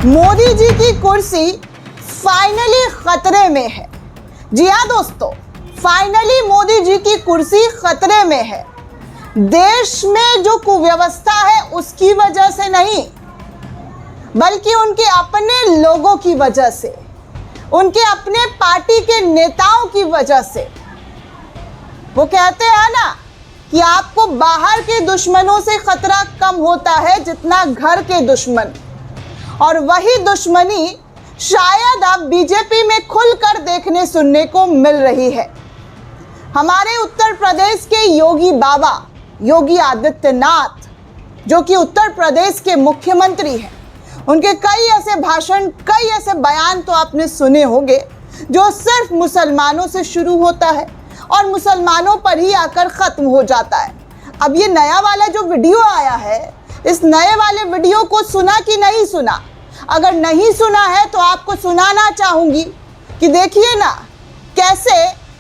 मोदी जी की कुर्सी फाइनली खतरे में है। जी हाँ दोस्तों, फाइनली मोदी जी की कुर्सी खतरे में है। देश में जो कुव्यवस्था है उसकी वजह से नहीं, बल्कि उनके अपने लोगों की वजह से, उनके अपने पार्टी के नेताओं की वजह से। वो कहते हैं ना कि आपको बाहर के दुश्मनों से खतरा कम होता है जितना घर के दुश्मन, और वही दुश्मनी शायद अब बीजेपी में खुलकर देखने सुनने को मिल रही है। हमारे उत्तर प्रदेश के योगी बाबा योगी आदित्यनाथ, जो कि उत्तर प्रदेश के मुख्यमंत्री हैं, उनके कई ऐसे भाषण, कई ऐसे बयान तो आपने सुने होंगे जो सिर्फ मुसलमानों से शुरू होता है और मुसलमानों पर ही आकर ख़त्म हो जाता है। अब ये नया वाला जो वीडियो आया है, इस नए वाले वीडियो को सुना कि नहीं सुना? अगर नहीं सुना है तो आपको सुनाना चाहूँगी कि देखिए ना कैसे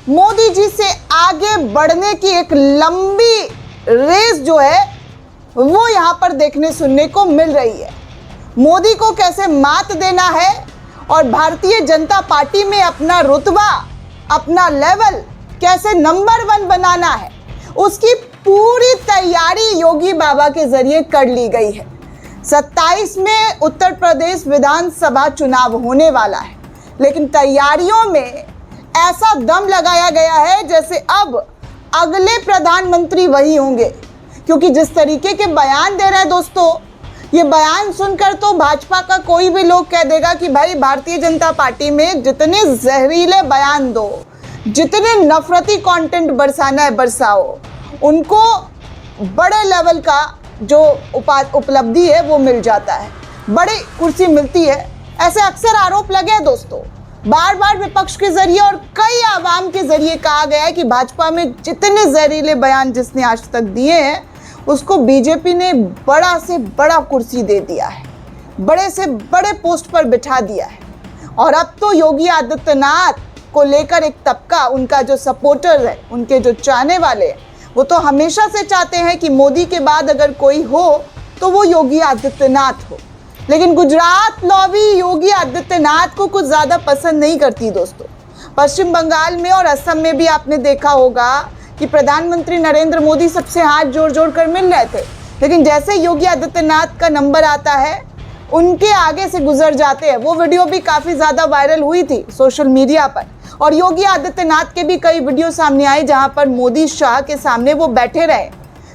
मोदी जी से आगे बढ़ने की एक लंबी रेस जो है वो यहाँ पर देखने सुनने को मिल रही है। मोदी को कैसे मात देना है और भारतीय जनता पार्टी में अपना रुतबा, अपना लेवल कैसे नंबर 1 बनाना है, उसकी पूरी तैयारी योगी बाबा के जरिए कर ली गई है। 27 में उत्तर प्रदेश विधानसभा चुनाव होने वाला है, लेकिन तैयारियों में ऐसा दम लगाया गया है जैसे अब अगले प्रधानमंत्री वही होंगे, क्योंकि जिस तरीके के बयान दे रहे हैं दोस्तों, ये बयान सुनकर तो भाजपा का कोई भी लोग कह देगा कि भाई भारतीय जनता पार्टी में जितने जहरीले बयान दो, जितने नफरती कंटेंट बरसाना है बरसाओ, उनको बड़े लेवल का जो उपलब्धि है वो मिल जाता है, बड़ी कुर्सी मिलती है। ऐसे अक्सर आरोप लगे हैं दोस्तों, बार बार विपक्ष के जरिए और कई आवाम के जरिए कहा गया है कि भाजपा में जितने जहरीले बयान जिसने आज तक दिए हैं उसको बीजेपी ने बड़ा से बड़ा कुर्सी दे दिया है, बड़े से बड़े पोस्ट पर बिठा दिया है। और अब तो योगी आदित्यनाथ को लेकर एक तबका, उनका जो सपोर्टर है, उनके जो चाहने वाले हैं, वो तो हमेशा से चाहते हैं कि मोदी के बाद अगर कोई हो तो वो योगी आदित्यनाथ हो। लेकिन गुजरात लॉबी योगी आदित्यनाथ को कुछ ज़्यादा पसंद नहीं करती दोस्तों। पश्चिम बंगाल में और असम में भी आपने देखा होगा कि प्रधानमंत्री नरेंद्र मोदी सबसे हाथ जोड़ जोड़ कर मिल रहे थे, लेकिन जैसे योगी आदित्यनाथ का नंबर आता है उनके आगे से गुजर जाते हैं। वो वीडियो भी काफ़ी ज़्यादा वायरल हुई थी सोशल मीडिया पर, और योगी आदित्यनाथ के भी कई वीडियो सामने आए जहां पर मोदी शाह के सामने वो बैठे रहे,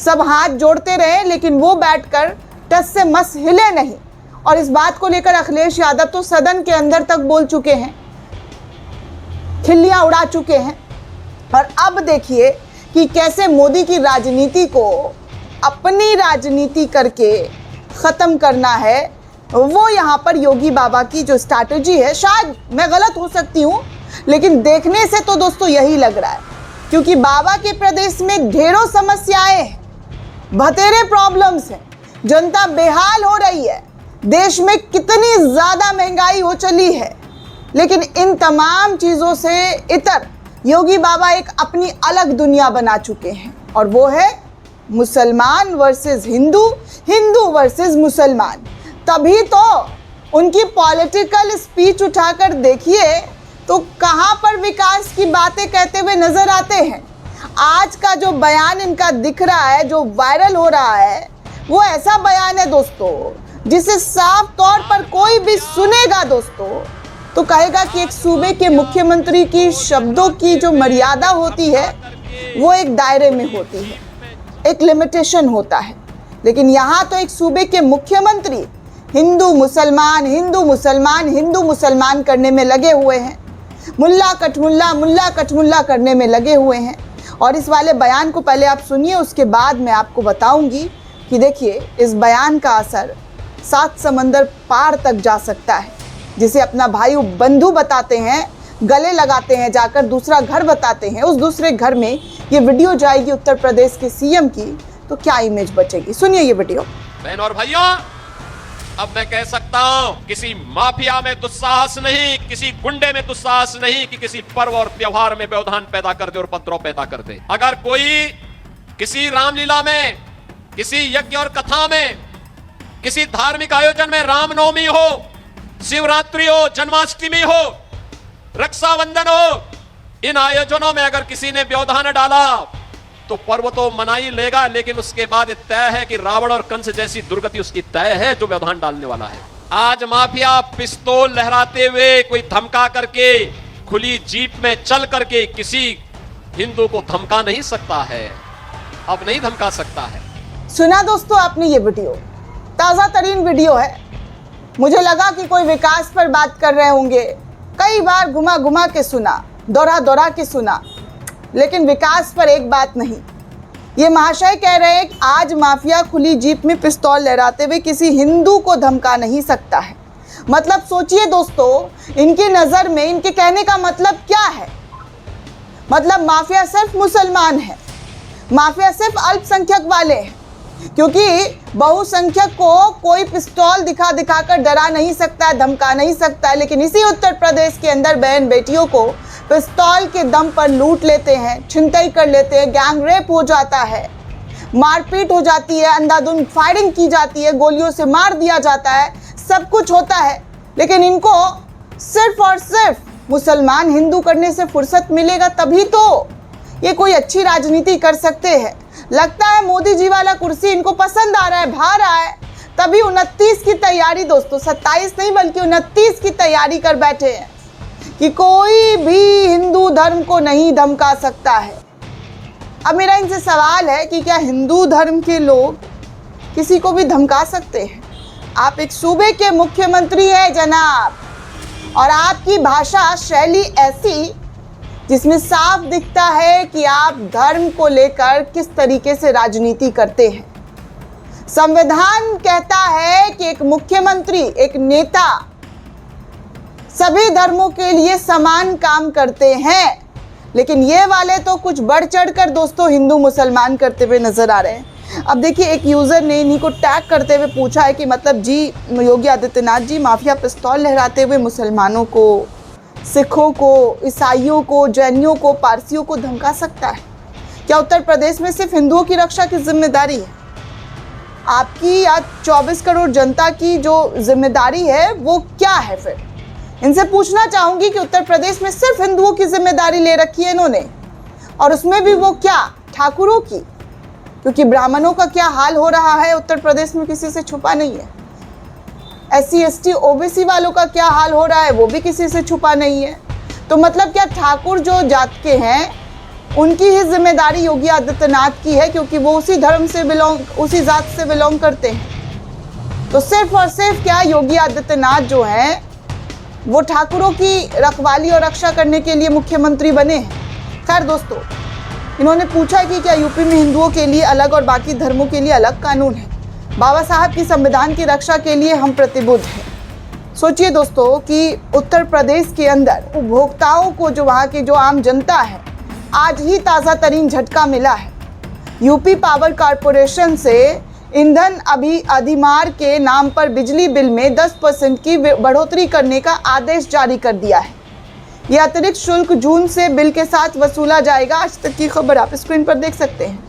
सब हाथ जोड़ते रहे, लेकिन वो बैठकर टस से मस हिले नहीं। और इस बात को लेकर अखिलेश यादव तो सदन के अंदर तक बोल चुके हैं, खिल्लियां उड़ा चुके हैं। और अब देखिए कि कैसे मोदी की राजनीति को अपनी राजनीति करके ख़त्म करना है। वो यहाँ पर योगी बाबा की जो स्ट्रैटेजी है, शायद मैं गलत हो सकती हूँ, लेकिन देखने से तो दोस्तों यही लग रहा है, क्योंकि बाबा के प्रदेश में ढेरों समस्याएं हैं, बतेरे प्रॉब्लम्स हैं, जनता बेहाल हो रही है, देश में कितनी ज़्यादा महंगाई हो चली है। लेकिन इन तमाम चीज़ों से इतर योगी बाबा एक अपनी अलग दुनिया बना चुके हैं, और वो है मुसलमान वर्सेस हिंदू, हिंदू वर्सेस मुसलमान। तभी तो उनकी पॉलिटिकल स्पीच उठाकर देखिए तो कहाँ पर विकास की बातें कहते हुए नजर आते हैं। आज का जो बयान इनका दिख रहा है, जो वायरल हो रहा है, वो ऐसा बयान है दोस्तों जिसे साफ तौर पर कोई भी सुनेगा दोस्तों तो कहेगा कि एक सूबे के मुख्यमंत्री की शब्दों की जो मर्यादा होती है वो एक दायरे में होती है, एक लिमिटेशन होता है। लेकिन यहाँ तो एक सूबे के मुख्यमंत्री हिंदू मुसलमान, हिंदू मुसलमान, हिंदू मुसलमान करने में लगे हुए हैं, मुल्ला कठमुल्ला, मुल्ला कठमुल्ला करने में लगे हुए हैं। और इस वाले बयान को पहले आप सुनिए, उसके बाद मैं आपको बताऊंगी कि देखिए इस बयान का असर 7 समंदर पार तक जा सकता है। जिसे अपना भाई बंधु बताते हैं, गले लगाते हैं, जाकर दूसरा घर बताते हैं, उस दूसरे घर में ये वीडियो जाएगी उत्तर प्रदेश के सीएम की, तो क्या इमेज बचेगी। सुनिए ये वीडियो। बहन और भाइयों, अब मैं कह सकता हूं, किसी माफिया में दुस्साहस नहीं, किसी गुंडे में दुस्साहस नहीं कि किसी पर्व और त्योहार में व्यवधान पैदा कर दे और उपद्रव पैदा कर दे। अगर कोई किसी रामलीला में, किसी यज्ञ और कथा में, किसी धार्मिक आयोजन में रामनवमी हो, शिवरात्रि हो, जन्माष्टमी हो, रक्षाबंधन हो, इन आयोजनों में अगर किसी ने व्यवधान डाला तो पर्व तो मना ही लेगा, लेकिन उसके बाद तय है कि रावण और कंस जैसी दुर्गति उसकी तय है जो व्यवधान डालने वाला है। आज माफिया पिस्तौल लहराते हुए, कोई धमका करके, खुली जीप में चल करके किसी हिंदू को धमका नहीं सकता है, अब नहीं धमका सकता है। सुना दोस्तों आपने ये वीडियो, ताज़ा तरीन वीडियो है। मुझे लगा कि कोई विकास पर बात कर रहे होंगे, कई बार घुमा घुमा के सुना, दोहरा दोहरा के सुना, लेकिन विकास पर एक बात नहीं। ये महाशय कह रहे हैं कि आज माफिया खुली जीप में पिस्तौल लहराते हुए किसी हिंदू को धमका नहीं सकता है। मतलब सोचिए दोस्तों, इनकी नज़र में इनके कहने का मतलब क्या है? मतलब माफिया सिर्फ मुसलमान है, माफिया सिर्फ अल्पसंख्यक वाले हैं, क्योंकि बहुसंख्यक को कोई पिस्तौल दिखा दिखा कर डरा नहीं सकता है, धमका नहीं सकता है। लेकिन इसी उत्तर प्रदेश के अंदर बहन बेटियों को पिस्तौल के दम पर लूट लेते हैं, छिनतई कर लेते हैं, गैंग रेप हो जाता है, मारपीट हो जाती है, अंधाधुंध फायरिंग की जाती है, गोलियों से मार दिया जाता है, सब कुछ होता है। लेकिन इनको सिर्फ और सिर्फ मुसलमान हिंदू करने से फुर्सत मिलेगा, तभी तो ये कोई अच्छी राजनीति कर सकते हैं। लगता है मोदी जी वाला कुर्सी इनको पसंद आ रहा है, भा रहा है, तभी 29 की तैयारी दोस्तों, 27 नहीं बल्कि 29 की तैयारी कर बैठे हैं कि कोई भी हिंदू धर्म को नहीं धमका सकता है। अब मेरा इनसे सवाल है कि क्या हिंदू धर्म के लोग किसी को भी धमका सकते हैं? आप एक सूबे के मुख्यमंत्री हैं जनाब, और आपकी भाषा शैली ऐसी जिसमें साफ दिखता है कि आप धर्म को लेकर किस तरीके से राजनीति करते हैं। संविधान कहता है कि एक मुख्यमंत्री, एक नेता सभी धर्मों के लिए समान काम करते हैं, लेकिन ये वाले तो कुछ बढ़ चढ़ कर दोस्तों हिंदू मुसलमान करते हुए नजर आ रहे हैं। अब देखिए, एक यूज़र ने इन्हीं को टैग करते हुए पूछा है कि मतलब जी योगी आदित्यनाथ जी, माफिया पिस्तौल लहराते हुए मुसलमानों को, सिखों को, ईसाइयों को, जैनियों को, पारसियों को धमका सकता है? क्या उत्तर प्रदेश में सिर्फ हिंदुओं की रक्षा की जिम्मेदारी है? आपकी या 24 करोड़ जनता की जो जिम्मेदारी है वो क्या है? फिर इनसे पूछना चाहूंगी कि उत्तर प्रदेश में सिर्फ हिंदुओं की जिम्मेदारी ले रखी है इन्होंने, और उसमें भी वो क्या, ठाकुरों की? क्योंकि ब्राह्मणों का क्या हाल हो रहा है उत्तर प्रदेश में किसी से छुपा नहीं है। SC ST OBC वालों का क्या हाल हो रहा है वो भी किसी से छुपा नहीं है। तो मतलब क्या ठाकुर जो जात के हैं उनकी ही जिम्मेदारी योगी आदित्यनाथ की है, क्योंकि वो उसी धर्म से उसी जात से बिलोंग करते हैं। तो सिर्फ और सिर्फ क्या योगी आदित्यनाथ जो हैं वो ठाकुरों की रखवाली और रक्षा करने के लिए मुख्यमंत्री बने हैं? खैर दोस्तों, इन्होंने पूछा कि क्या यूपी में हिंदुओं के लिए अलग और बाकी धर्मों के लिए अलग कानून है? बाबा साहब की संविधान की रक्षा के लिए हम प्रतिबद्ध हैं। सोचिए दोस्तों कि उत्तर प्रदेश के अंदर उपभोक्ताओं को, जो वहाँ की जो आम जनता है, आज ही ताज़ा तरीन झटका मिला है। यूपी पावर कॉरपोरेशन से ईंधन अधिमार के नाम पर बिजली बिल में 10% की बढ़ोतरी करने का आदेश जारी कर दिया है। यह अतिरिक्त शुल्क जून से बिल के साथ वसूला जाएगा। आज तक की खबर आप स्क्रीन पर देख सकते हैं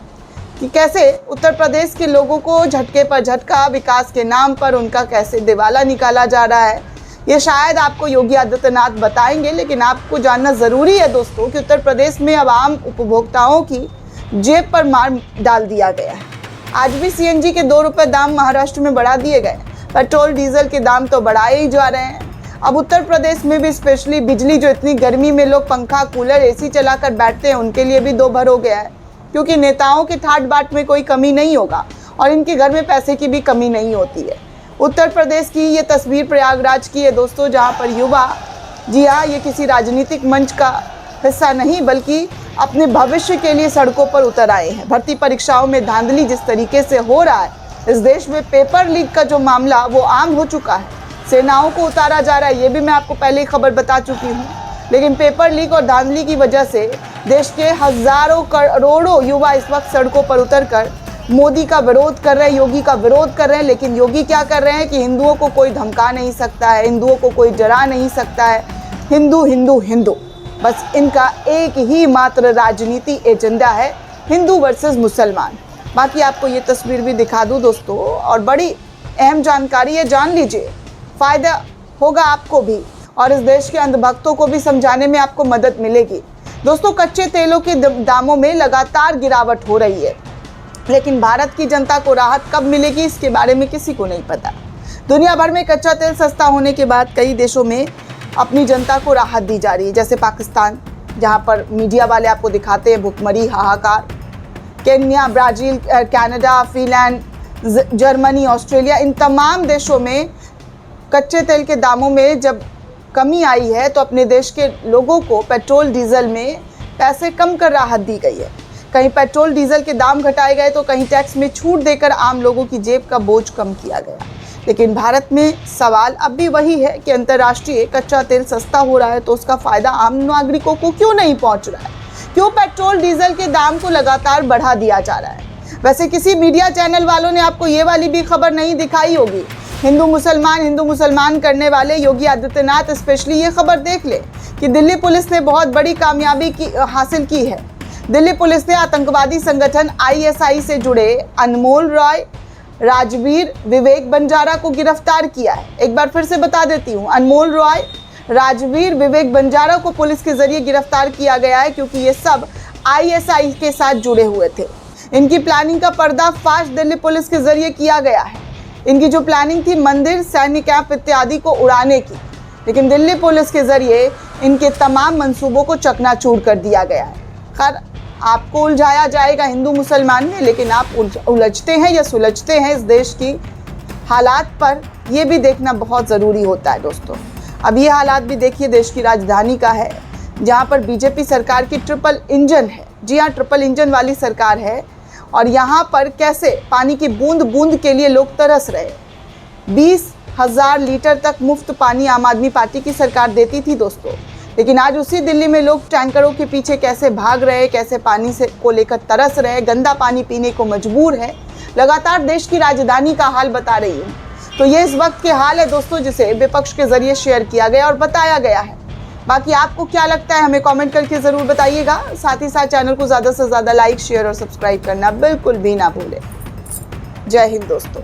कि कैसे उत्तर प्रदेश के लोगों को झटके पर झटका, विकास के नाम पर उनका कैसे दिवाला निकाला जा रहा है। ये शायद आपको योगी आदित्यनाथ बताएंगे, लेकिन आपको जानना ज़रूरी है दोस्तों कि उत्तर प्रदेश में अब आम उपभोक्ताओं की जेब पर मार डाल दिया गया है। आज भी CNG के 2 रुपये दाम महाराष्ट्र में बढ़ा दिए गए। पेट्रोल डीजल के दाम तो बढ़ाए ही जा रहे हैं। अब उत्तर प्रदेश में भी स्पेशली बिजली, जो इतनी गर्मी में लोग पंखा, कूलर, AC चलाकर बैठते हैं, उनके लिए भी 2 भर हो गया है, क्योंकि नेताओं के ठाट बाट में कोई कमी नहीं होगा और इनके घर में पैसे की भी कमी नहीं होती है। उत्तर प्रदेश की ये तस्वीर प्रयागराज की है दोस्तों, जहाँ पर युवा, जी हाँ, ये किसी राजनीतिक मंच का हिस्सा नहीं बल्कि अपने भविष्य के लिए सड़कों पर उतर आए हैं। भर्ती परीक्षाओं में धांधली जिस तरीके से हो रहा है, इस देश में पेपर लीक का जो मामला वो आम हो चुका है। सेनाओं को उतारा जा रहा है, ये भी मैं आपको पहले ही खबर बता चुकी हूँ। लेकिन पेपर लीक और धांधली की वजह से देश के हजारों करोड़ों युवा इस वक्त सड़कों पर उतरकर मोदी का विरोध कर रहे हैं, योगी का विरोध कर रहे हैं। लेकिन योगी क्या कर रहे हैं कि हिंदुओं को कोई धमका नहीं सकता है, हिंदुओं को कोई डरा नहीं सकता है। हिंदू हिंदू हिंदू, बस इनका एक ही मात्र राजनीति एजेंडा है, हिंदू वर्सेस मुसलमान। बाकी आपको ये तस्वीर भी दिखा दूँ दोस्तों, और बड़ी अहम जानकारी है, जान लीजिए। फ़ायदा होगा आपको भी, और इस देश के अंधभक्तों को भी समझाने में आपको मदद मिलेगी। दोस्तों, कच्चे तेलों के दामों में लगातार गिरावट हो रही है, लेकिन भारत की जनता को राहत कब मिलेगी इसके बारे में किसी को नहीं पता। दुनिया भर में कच्चा तेल सस्ता होने के बाद कई देशों में अपनी जनता को राहत दी जा रही है, जैसे पाकिस्तान, जहां पर मीडिया वाले आपको दिखाते हैं भुखमरी, हाहाकार। Kenya, Brazil, Canada, Finland, Germany, Australia, इन तमाम देशों में कच्चे तेल के दामों में जब कमी आई है तो अपने देश के लोगों को पेट्रोल डीजल में पैसे कम कर राहत दी गई है। कहीं पेट्रोल डीजल के दाम घटाए गए तो कहीं टैक्स में छूट देकर आम लोगों की जेब का बोझ कम किया गया। लेकिन भारत में सवाल अब भी वही है कि अंतर्राष्ट्रीय कच्चा तेल सस्ता हो रहा है तो उसका फ़ायदा आम नागरिकों को क्यों नहीं पहुंच रहा है? क्यों पेट्रोल डीजल के दाम को लगातार बढ़ा दिया जा रहा है? वैसे किसी मीडिया चैनल वालों ने आपको ये वाली भी खबर नहीं दिखाई होगी। हिंदू मुसलमान करने वाले योगी आदित्यनाथ स्पेशली ये खबर देख ले कि दिल्ली पुलिस ने बहुत बड़ी कामयाबी हासिल की है। दिल्ली पुलिस ने आतंकवादी संगठन ISI से जुड़े अनमोल रॉय, राजवीर, विवेक बंजारा को गिरफ्तार किया है। एक बार फिर से बता देती हूँ, अनमोल रॉय, राजवीर, विवेक बंजारा को पुलिस के जरिए गिरफ्तार किया गया है क्योंकि ये सब ISI के साथ जुड़े हुए थे। इनकी प्लानिंग का पर्दाफाश दिल्ली पुलिस के जरिए किया गया है। इनकी जो प्लानिंग थी मंदिर, सैन्य कैंप इत्यादि को उड़ाने की, लेकिन दिल्ली पुलिस के जरिए इनके तमाम मंसूबों को चकनाचूर कर दिया गया है। खैर, आपको उलझाया जाएगा हिंदू मुसलमान में, लेकिन आप उलझते हैं या सुलझते हैं इस देश की हालात पर, यह भी देखना बहुत ज़रूरी होता है। दोस्तों, अब ये हालात भी देखिए देश की राजधानी का है, जहां पर बीजेपी सरकार की ट्रिपल इंजन है। जी हाँ, ट्रिपल इंजन वाली सरकार है और यहाँ पर कैसे पानी की बूंद बूंद के लिए लोग तरस रहे। 20,000 लीटर तक मुफ्त पानी आम आदमी पार्टी की सरकार देती थी दोस्तों, लेकिन आज उसी दिल्ली में लोग टैंकरों के पीछे कैसे भाग रहे, कैसे पानी से को लेकर तरस रहे, गंदा पानी पीने को मजबूर है। लगातार देश की राजधानी का हाल बता रही हूँ। तो ये इस वक्त के हाल है दोस्तों, जिसे विपक्ष के जरिए शेयर किया गया और बताया गया है। बाकी आपको क्या लगता है हमें कमेंट करके ज़रूर बताइएगा। साथ ही साथ चैनल को ज़्यादा से ज़्यादा लाइक, शेयर और सब्सक्राइब करना बिल्कुल भी ना भूलें। जय हिंद दोस्तों।